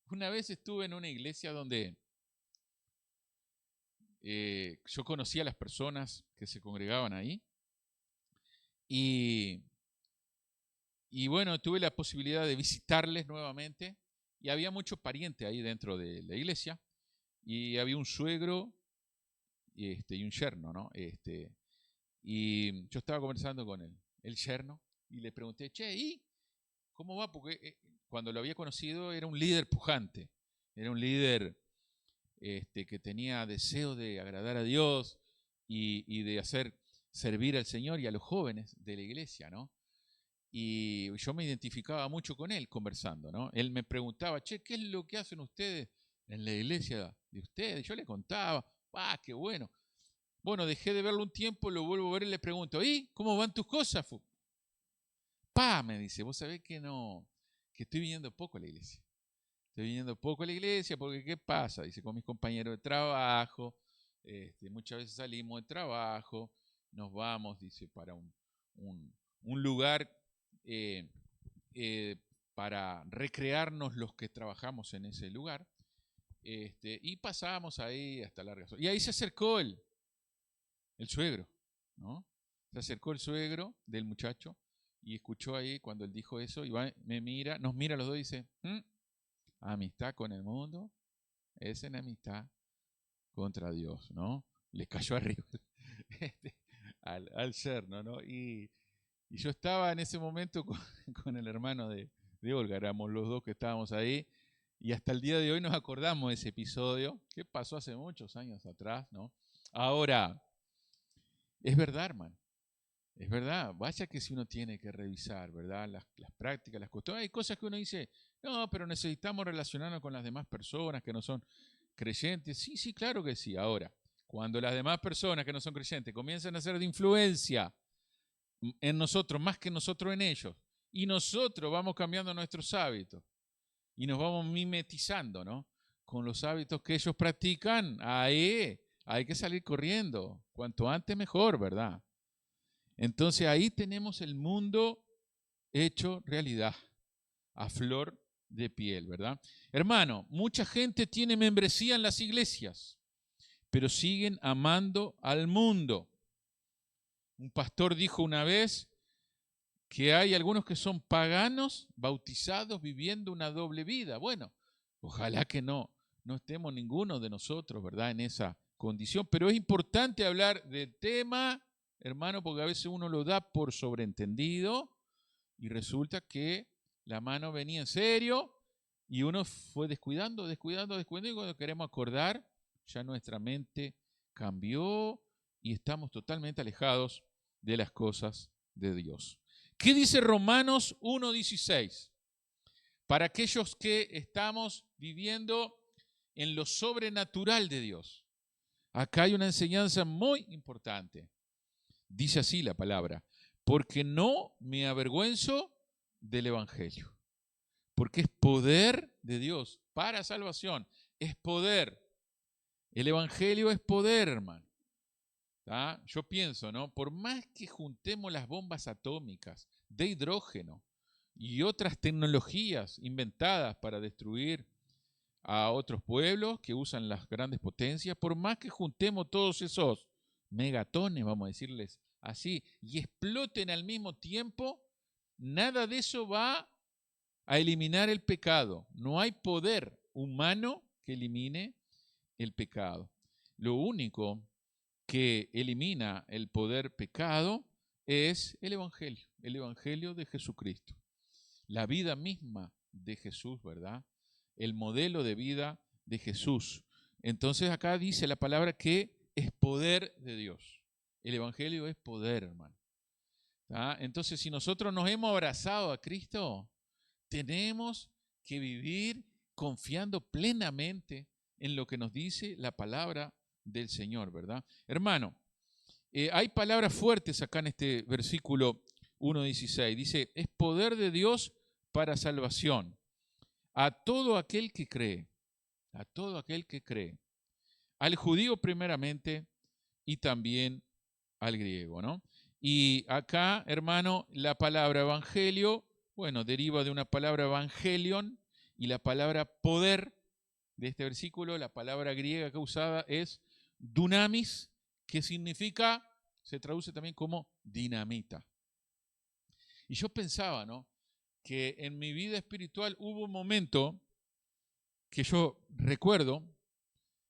Una vez estuve en una iglesia donde yo conocía a las personas que se congregaban ahí y bueno, tuve la posibilidad de visitarles nuevamente y había muchos parientes ahí dentro de la iglesia y había un suegro y un yerno, ¿no? Y yo estaba conversando con el yerno y le pregunté, ¿y cómo va? Porque cuando lo había conocido era un líder pujante, era un líder que tenía deseo de agradar a Dios y de hacer servir al Señor y a los jóvenes de la iglesia, ¿no? Y yo me identificaba mucho con él conversando, ¿no? Él me preguntaba, ¿qué es lo que hacen ustedes en la iglesia de ustedes? Yo le contaba, qué bueno. Bueno, dejé de verlo un tiempo, lo vuelvo a ver y le pregunto, ¿y cómo van tus cosas? Me dice, vos sabés que estoy viniendo poco a la iglesia. Estoy viniendo poco a la iglesia porque ¿qué pasa? Dice, con mis compañeros de trabajo, muchas veces salimos de trabajo, nos vamos, dice, para un lugar para recrearnos los que trabajamos en ese lugar. Y pasamos ahí hasta largas horas. Y ahí se acercó el suegro, ¿no? Se acercó el suegro del muchacho y escuchó ahí cuando él dijo eso y nos mira a los dos y dice, amistad con el mundo es enemistad contra Dios, ¿no? Le cayó arriba al yerno, ¿no? Y yo estaba en ese momento con el hermano de Olga, éramos los dos que estábamos ahí, y hasta el día de hoy nos acordamos de ese episodio que pasó hace muchos años atrás, ¿no? Ahora, es verdad, hermano, es verdad, vaya que si uno tiene que revisar, ¿verdad? Las prácticas, las costumbres, hay cosas que uno dice, no, pero necesitamos relacionarnos con las demás personas que no son creyentes. Sí, sí, claro que sí. Ahora, cuando las demás personas que no son creyentes comienzan a ser de influencia en nosotros más que nosotros en ellos, y nosotros vamos cambiando nuestros hábitos y nos vamos mimetizando, ¿no?, con los hábitos que ellos practican, ahí hay que salir corriendo, cuanto antes mejor, ¿verdad? Entonces ahí tenemos el mundo hecho realidad, a flor de piel, ¿verdad? Hermano, mucha gente tiene membresía en las iglesias, pero siguen amando al mundo. Un pastor dijo una vez que hay algunos que son paganos, bautizados, viviendo una doble vida. Bueno, ojalá que no estemos ninguno de nosotros, ¿verdad?, en esa condición, pero es importante hablar del tema, hermano, porque a veces uno lo da por sobreentendido y resulta que la mano venía en serio y uno fue descuidando, y cuando queremos acordar, ya nuestra mente cambió y estamos totalmente alejados de las cosas de Dios. ¿Qué dice Romanos 1:16? Para aquellos que estamos viviendo en lo sobrenatural de Dios. Acá hay una enseñanza muy importante. Dice así la palabra: porque no me avergüenzo del Evangelio. Porque es poder de Dios para salvación. Es poder. El Evangelio es poder, hermano. ¿Ah? Yo pienso, ¿no? Por más que juntemos las bombas atómicas de hidrógeno y otras tecnologías inventadas para destruir a otros pueblos que usan las grandes potencias, por más que juntemos todos esos megatones, vamos a decirles así, y exploten al mismo tiempo, nada de eso va a eliminar el pecado. No hay poder humano que elimine el pecado. Lo único que elimina el poder pecado es el Evangelio de Jesucristo. La vida misma de Jesús, ¿verdad? El modelo de vida de Jesús. Entonces acá dice la palabra que es poder de Dios. El Evangelio es poder, hermano. ¿Ah? Entonces, si nosotros nos hemos abrazado a Cristo, tenemos que vivir confiando plenamente en lo que nos dice la palabra del Señor, ¿verdad? Hermano, hay palabras fuertes acá en este versículo 1:16. Dice, es poder de Dios para salvación a todo aquel que cree, a todo aquel que cree, al judío primeramente y también al griego, ¿no? Y acá, hermano, la palabra evangelio, bueno, deriva de una palabra evangelion, y la palabra poder de este versículo, la palabra griega que usada es dunamis, que significa, se traduce también como dinamita. Y yo pensaba, ¿no?, que en mi vida espiritual hubo un momento que yo recuerdo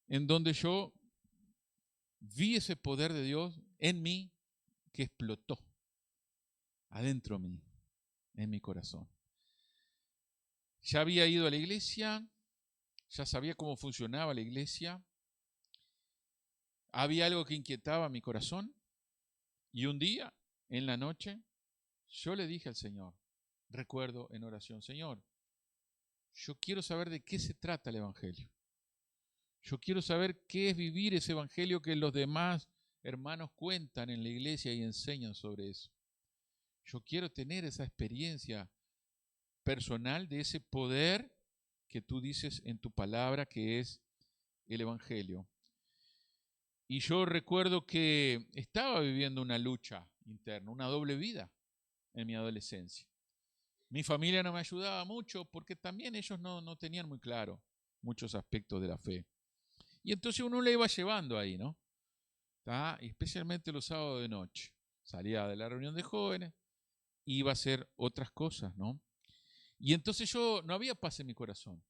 en donde yo vi ese poder de Dios en mí que explotó adentro de mí, en mi corazón. Ya había ido a la iglesia, ya sabía cómo funcionaba la iglesia, había algo que inquietaba mi corazón, y un día, en la noche, yo le dije al Señor, recuerdo en oración, Señor, yo quiero saber de qué se trata el Evangelio. Yo quiero saber qué es vivir ese Evangelio que los demás hermanos cuentan en la iglesia y enseñan sobre eso. Yo quiero tener esa experiencia personal de ese poder que tú dices en tu palabra que es el Evangelio. Y yo recuerdo que estaba viviendo una lucha interna, una doble vida en mi adolescencia. Mi familia no me ayudaba mucho porque también ellos no tenían muy claro muchos aspectos de la fe. Y entonces uno le iba llevando ahí, ¿no? Especialmente los sábados de noche. Salía de la reunión de jóvenes, iba a hacer otras cosas, ¿no? Y entonces yo no había paz en mi corazón.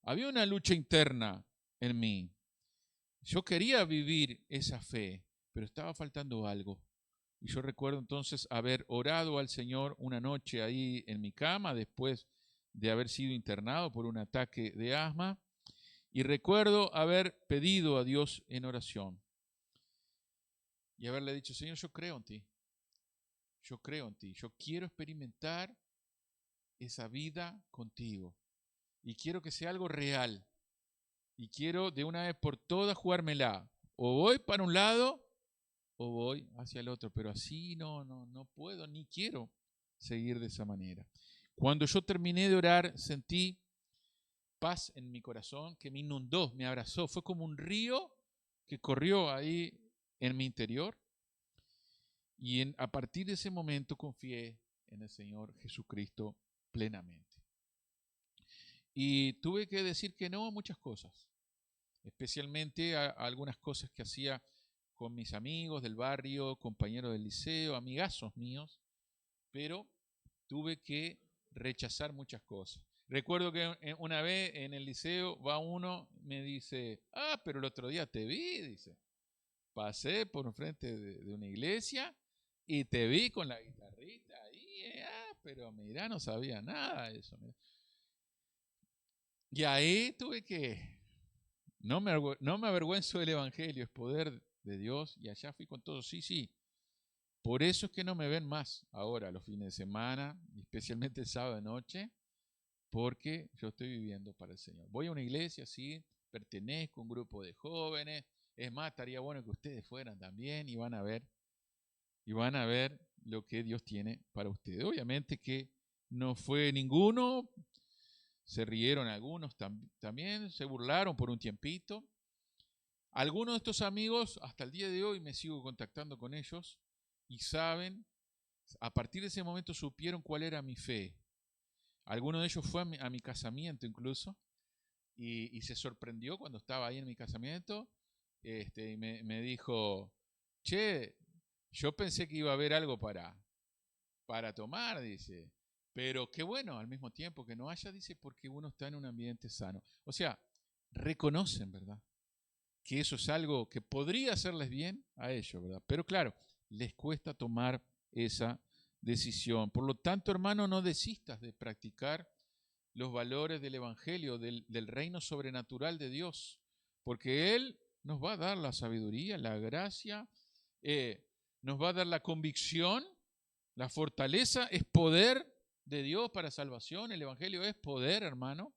Había una lucha interna en mí. Yo quería vivir esa fe, pero estaba faltando algo. Y yo recuerdo entonces haber orado al Señor una noche ahí en mi cama, después de haber sido internado por un ataque de asma. Y recuerdo haber pedido a Dios en oración. Y haberle dicho, Señor, yo creo en ti. Yo creo en ti. Yo quiero experimentar esa vida contigo. Y quiero que sea algo real. Y quiero de una vez por todas jugármela. O voy para un lado o voy hacia el otro. Pero así no puedo ni quiero seguir de esa manera. Cuando yo terminé de orar, sentí paz en mi corazón que me inundó, me abrazó. Fue como un río que corrió ahí en mi interior. Y a partir de ese momento confié en el Señor Jesucristo plenamente. Y tuve que decir que no a muchas cosas, especialmente a algunas cosas que hacía con mis amigos del barrio, compañeros del liceo, amigazos míos, pero tuve que rechazar muchas cosas. Recuerdo que una vez en el liceo va uno, me dice, pero el otro día te vi, dice, pasé por enfrente de una iglesia y te vi con la guitarrita ahí, pero mirá, no sabía nada de eso. Mirá. Y ahí tuve que, no me avergüenzo del Evangelio, es poder de Dios, y allá fui con todo, sí. Por eso es que no me ven más ahora los fines de semana, especialmente el sábado de noche, porque yo estoy viviendo para el Señor. Voy a una iglesia, sí, pertenezco a un grupo de jóvenes, es más, estaría bueno que ustedes fueran también y van a ver lo que Dios tiene para ustedes. Obviamente que no fue ninguno, se rieron algunos también, se burlaron por un tiempito. Algunos de estos amigos, hasta el día de hoy me sigo contactando con ellos y saben, a partir de ese momento supieron cuál era mi fe. Alguno de ellos fue a mi casamiento incluso y se sorprendió cuando estaba ahí en mi casamiento y me dijo, che, yo pensé que iba a haber algo para tomar, dice, pero qué bueno al mismo tiempo que no haya, dice, porque uno está en un ambiente sano. O sea, reconocen, ¿verdad?, que eso es algo que podría hacerles bien a ellos, ¿verdad? Pero claro, les cuesta tomar esa decisión. Por lo tanto, hermano, no desistas de practicar los valores del Evangelio, del reino sobrenatural de Dios, porque Él nos va a dar la sabiduría, la gracia, nos va a dar la convicción, la fortaleza, es poder de Dios para salvación. El Evangelio es poder, hermano,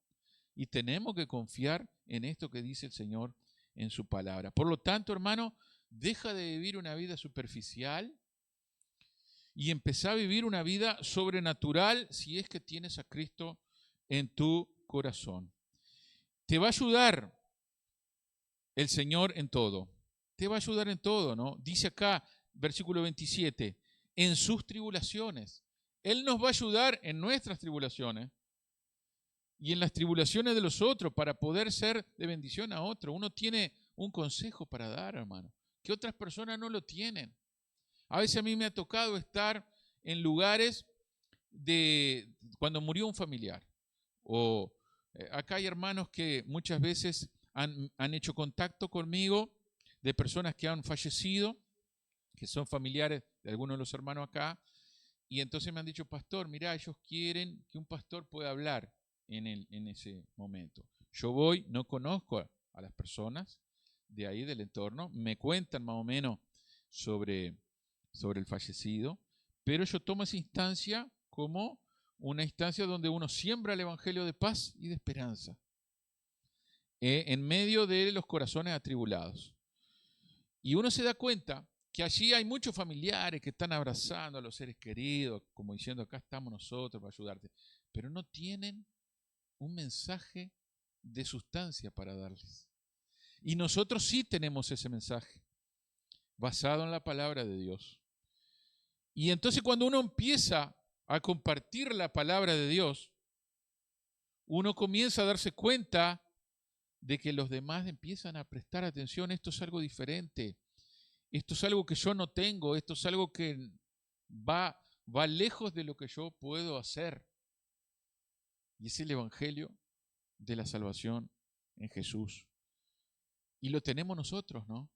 y tenemos que confiar en esto que dice el Señor en su palabra. Por lo tanto, hermano, deja de vivir una vida superficial y empezá a vivir una vida sobrenatural si es que tienes a Cristo en tu corazón. Te va a ayudar el Señor en todo. Te va a ayudar en todo, ¿no? Dice acá, versículo 27, en sus tribulaciones. Él nos va a ayudar en nuestras tribulaciones y en las tribulaciones de los otros para poder ser de bendición a otros. Uno tiene un consejo para dar, hermano, que otras personas no lo tienen. A veces a mí me ha tocado estar en lugares de cuando murió un familiar. O acá hay hermanos que muchas veces han hecho contacto conmigo de personas que han fallecido, que son familiares de algunos de los hermanos acá, y entonces me han dicho, pastor, mirá, ellos quieren que un pastor pueda hablar en ese momento. Yo voy, no conozco a las personas de ahí del entorno, me cuentan más o menos sobre el fallecido, pero yo tomo esa instancia como una instancia donde uno siembra el evangelio de paz y de esperanza en medio de los corazones atribulados. Y uno se da cuenta que allí hay muchos familiares que están abrazando a los seres queridos, como diciendo, acá estamos nosotros para ayudarte, pero no tienen un mensaje de sustancia para darles. Y nosotros sí tenemos ese mensaje, basado en la palabra de Dios. Y entonces cuando uno empieza a compartir la palabra de Dios, uno comienza a darse cuenta de que los demás empiezan a prestar atención. Esto es algo diferente. Esto es algo que yo no tengo. Esto es algo que va lejos de lo que yo puedo hacer. Y es el evangelio de la salvación en Jesús. Y lo tenemos nosotros, ¿no?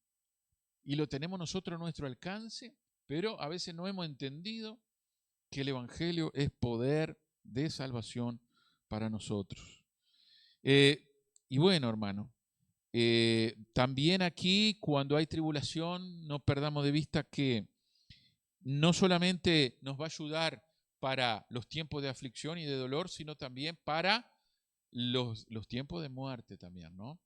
Y lo tenemos nosotros a nuestro alcance, pero a veces no hemos entendido que el evangelio es poder de salvación para nosotros. Y bueno, hermano, también aquí cuando hay tribulación, no perdamos de vista que no solamente nos va a ayudar para los tiempos de aflicción y de dolor, sino también para los tiempos de muerte también, ¿no?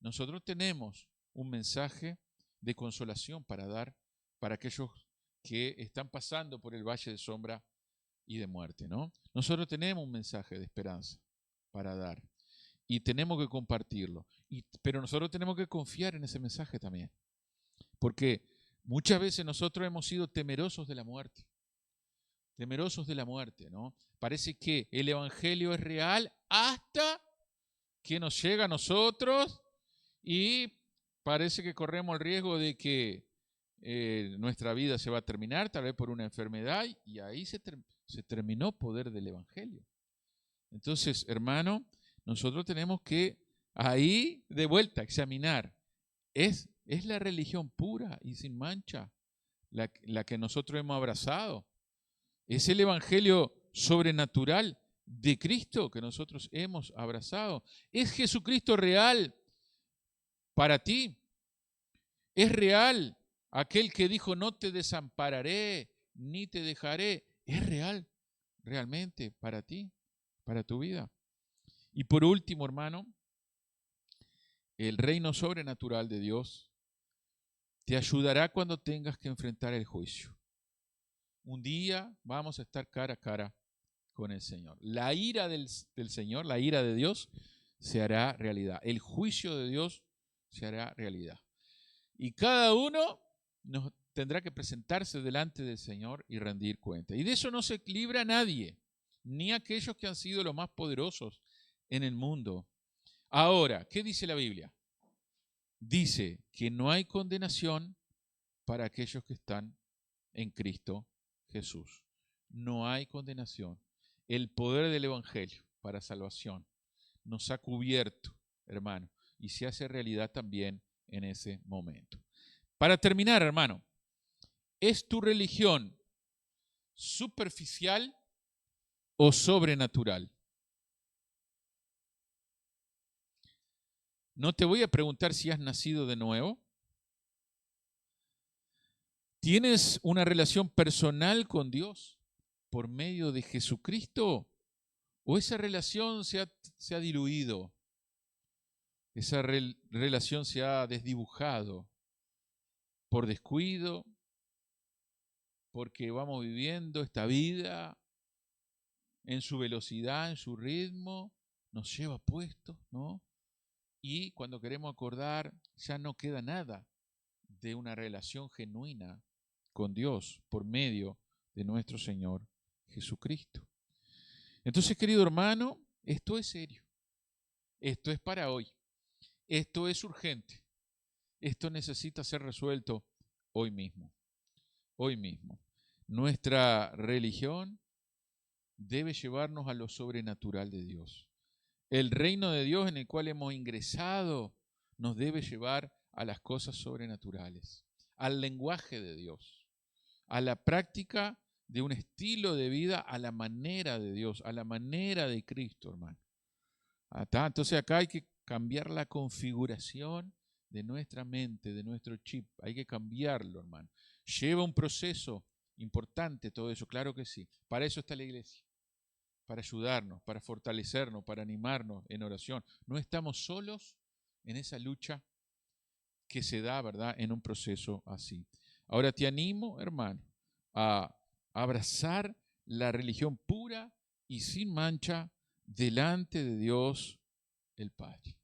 Nosotros tenemos un mensaje de consolación para dar para aquellos que están pasando por el valle de sombra y de muerte, ¿no? Nosotros tenemos un mensaje de esperanza para dar y tenemos que compartirlo, pero nosotros tenemos que confiar en ese mensaje también, porque muchas veces nosotros hemos sido temerosos de la muerte, ¿no? Parece que el evangelio es real hasta que nos llega a nosotros y parece que corremos el riesgo de que nuestra vida se va a terminar, tal vez por una enfermedad, y ahí se terminó poder del evangelio. Entonces, hermano, nosotros tenemos que ahí de vuelta examinar, ¿es la religión pura y sin mancha la que nosotros hemos abrazado? ¿Es el evangelio sobrenatural de Cristo que nosotros hemos abrazado? ¿Es Jesucristo real para ti? ¿Es real aquel que dijo no te desampararé ni te dejaré? ¿Es real realmente para ti, para tu vida? Y por último, hermano, el reino sobrenatural de Dios te ayudará cuando tengas que enfrentar el juicio. Un día vamos a estar cara a cara con el Señor. La ira del Señor, la ira de Dios, se hará realidad. El juicio de Dios se hará realidad. Y cada uno nos tendrá que presentarse delante del Señor y rendir cuenta. Y de eso no se libra nadie, ni aquellos que han sido los más poderosos en el mundo. Ahora, ¿qué dice la Biblia? Dice que no hay condenación para aquellos que están en Cristo Jesús. No hay condenación. El poder del evangelio para salvación nos ha cubierto, hermano, y se hace realidad también en ese momento. Para terminar, hermano, ¿es tu religión superficial o sobrenatural? No te voy a preguntar si has nacido de nuevo. ¿Tienes una relación personal con Dios por medio de Jesucristo? ¿O esa relación se ha diluido? Esa relación se ha desdibujado por descuido, porque vamos viviendo esta vida en su velocidad, en su ritmo, nos lleva puestos, ¿no? Y cuando queremos acordar, ya no queda nada de una relación genuina con Dios por medio de nuestro Señor Jesucristo. Entonces, querido hermano, esto es serio. Esto es para hoy. Esto es urgente. Esto necesita ser resuelto hoy mismo. Hoy mismo. Nuestra religión debe llevarnos a lo sobrenatural de Dios. El reino de Dios en el cual hemos ingresado nos debe llevar a las cosas sobrenaturales, al lenguaje de Dios, a la práctica de un estilo de vida a la manera de Dios, a la manera de Cristo, hermano. Entonces acá hay que cambiar la configuración de nuestra mente, de nuestro chip. Hay que cambiarlo, hermano. Lleva un proceso importante todo eso, claro que sí. Para eso está la iglesia, para ayudarnos, para fortalecernos, para animarnos en oración. No estamos solos en esa lucha que se da, ¿verdad?, en un proceso así. Ahora te animo, hermano, a abrazar la religión pura y sin mancha delante de Dios el Padre.